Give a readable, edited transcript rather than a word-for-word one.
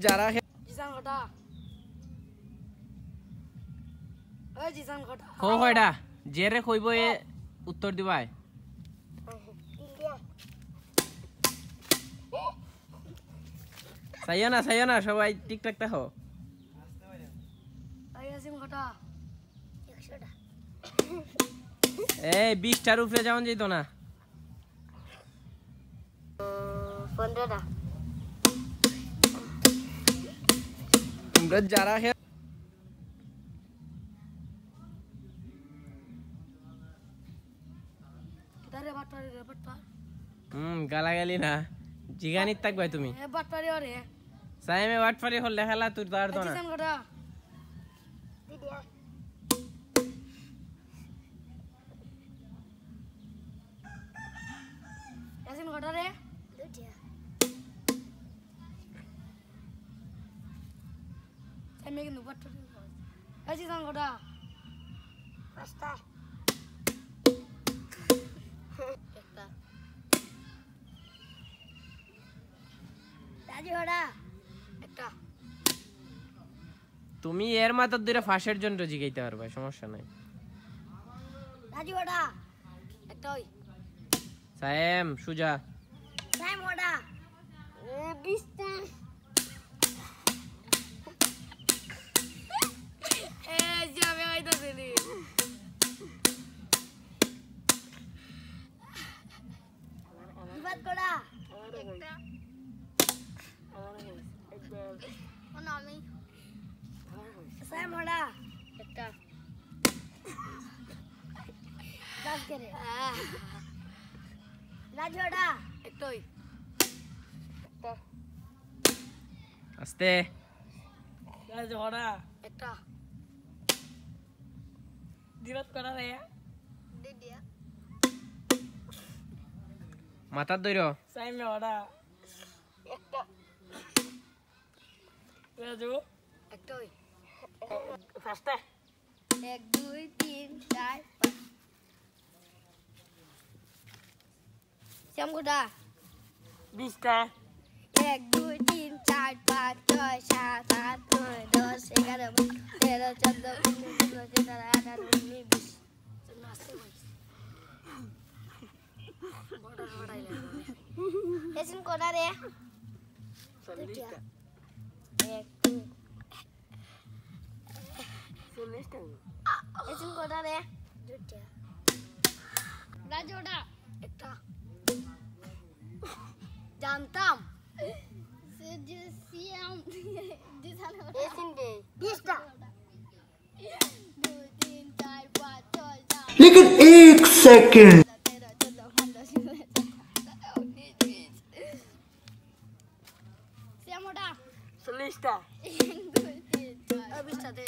যারা জিসান কটা ওই জিসান কটা হো কয়টা জেরে কইব এ উত্তর দিবাই সাইয়া না সবাই ঠিকঠাক থাকো আই আসিম কটা 100টা এই 20টার উপরে যাওন যেত না 15টা তোমরা যারা কিতারে বাটপারি রে বাটপার গালাগালি না জিগানিত থাকবাই তুমি এ বাটপারি ওরে সাইমে ওয়াটফারি হল লেখালা তুই তার তো না জিসান কটা দিদিয়া আসিম কটা রে দুটিয়া আমি কিন্তু বাটপারি এই জিসান কটা পাঁচটা একটা রাজি হড়া একটা তুমি এর মাথার ধরে ফাঁসের জন্য জিগাইতে পারবা সমস্যা নাই রাজি হড়া একটা ওই সাইম সুজা টাইম হড়া 20টা এ যাবে হইতো দিলি বাত করা একটা কোন আমি সাইম হড়া একটা বাস করে রাজি হড়া একটাই একটা আস্তে রাজি হড়া একটা দিবাত করা রে দিদিয়া মাথার ধরো সাইমে হড়া একটা রাজু একটাই ফার্স্টে 1 2 3 4 5 শ্যামগুড়া 20টা 1 2 3 4 5 6 7 8 9 10 11 13 14 15 16 17 18 19 20 এসিন কোনা রে 40টা 1 2 40টা এসিন কোনা রে 2টা রাজোড়া একটা জানতাম এসিন দে 20টা 2 3 4 5 6 7 लेकिन एक सेकंड শ্যামটা 40টা 1 2 3 4 20টা দে